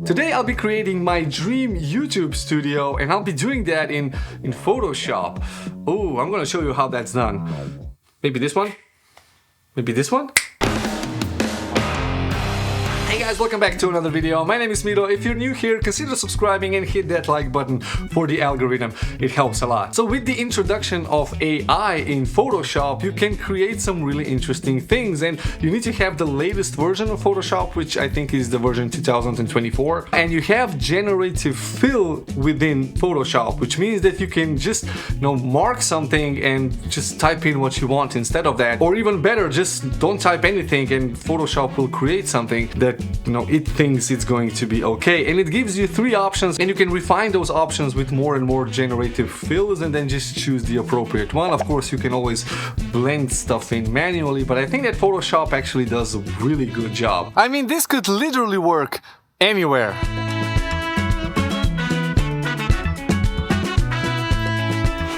Today I'll be creating my dream YouTube studio, and I'll be doing that in Photoshop. Oh, I'm gonna show you how that's done. Maybe this one? Maybe this one? Hey guys, welcome back to another video. My name is Miro. If you're new here, consider subscribing and hit that like button for the algorithm. It helps a lot. So with the introduction of AI in Photoshop, you can create some really interesting things, and you need to have the latest version of Photoshop, which I think is the version 2024. And you have generative fill within Photoshop, which means that you can just, mark something and just type in what you want instead of that. Or even better, just don't type anything and Photoshop will create something that it thinks it's going to be okay. And it gives you 3 options, and you can refine those options with more and more generative fills and then just choose the appropriate one. Of course, you can always blend stuff in manually, but I think that Photoshop actually does a really good job. I mean, this could literally work anywhere.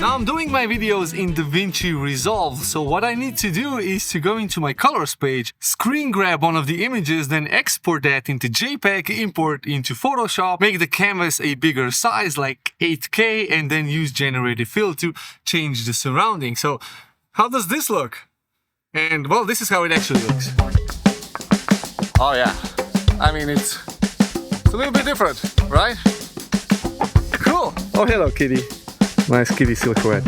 Now I'm doing my videos in Davinci Resolve, so what I need to do is to go into my colors page, screen grab one of the images, then export that into JPEG, import into Photoshop, make the canvas a bigger size like 8K, and then use generative fill to change the surrounding. So how does this look? And well, this is how it actually looks. Oh yeah, I mean it's a little bit different, right? Cool. Oh, hello kitty. Nice kitty silhouette.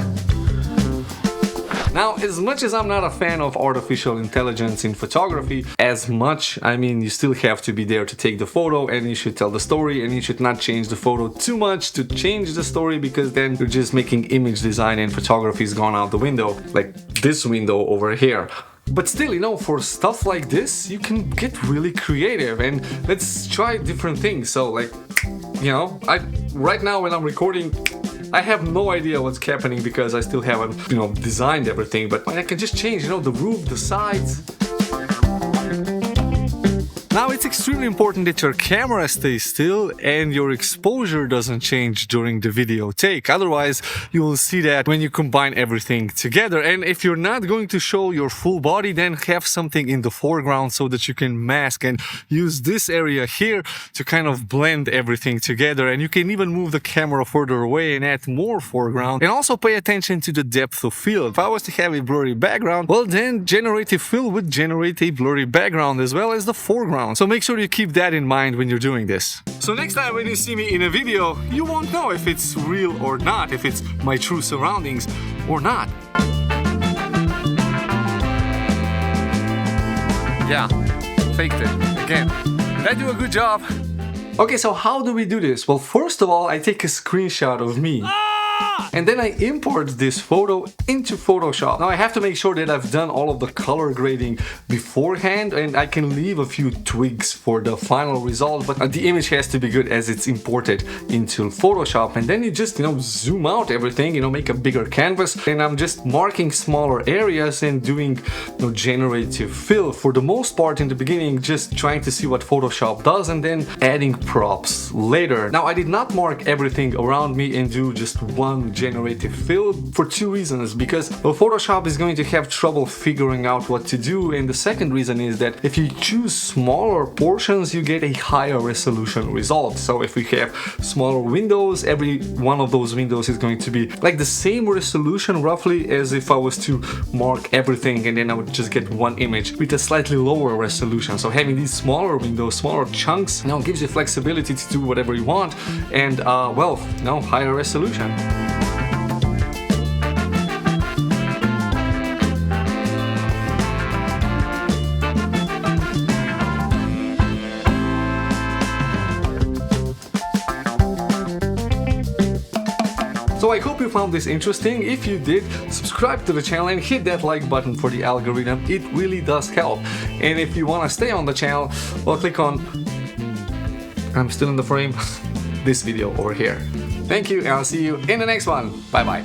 Now, as much as I'm not a fan of artificial intelligence in photography, you still have to be there to take the photo, and you should tell the story, and you should not change the photo too much to change the story, because then you're just making image design and photography is gone out the window, like this window over here. But still, for stuff like this, you can get really creative, and let's try different things. So right now when I'm recording, I have no idea what's happening because I still haven't, designed everything, but I can just change, the roof, the sides. Now, it's extremely important that your camera stays still and your exposure doesn't change during the video take. Otherwise, you will see that when you combine everything together. And if you're not going to show your full body, then have something in the foreground so that you can mask and use this area here to kind of blend everything together. And you can even move the camera further away and add more foreground. And also pay attention to the depth of field. If I was to have a blurry background, well, then generative fill would generate a blurry background as well as the foreground. So make sure you keep that in mind when you're doing this. So next time when you see me in a video, you won't know if it's real or not, if it's my true surroundings or not. Yeah, faked it again. Did I do a good job? Okay, so how do we do this? Well, first of all, I take a screenshot of me. And then I import this photo into Photoshop. Now I have to make sure that I've done all of the color grading beforehand, and I can leave a few tweaks for the final result, but the image has to be good as it's imported into Photoshop. And then you just, zoom out everything, make a bigger canvas, and I'm just marking smaller areas and doing generative fill. For the most part in the beginning, just trying to see what Photoshop does and then adding props later. Now I did not mark everything around me and do just one generative fill for 2 reasons, because Photoshop is going to have trouble figuring out what to do, and the second reason is that if you choose smaller portions, you get a higher resolution result. So if we have smaller windows, every one of those windows is going to be like the same resolution roughly as if I was to mark everything, and then I would just get one image with a slightly lower resolution. So having these smaller windows, smaller chunks, gives you flexibility to do whatever you want, and higher resolution. So I hope you found this interesting. If you did, subscribe to the channel and hit that like button for the algorithm. It really does help. And if you want to stay on the channel, well, click on, I'm still in the frame, this video over here. Thank you, and I'll see you in the next one. Bye bye.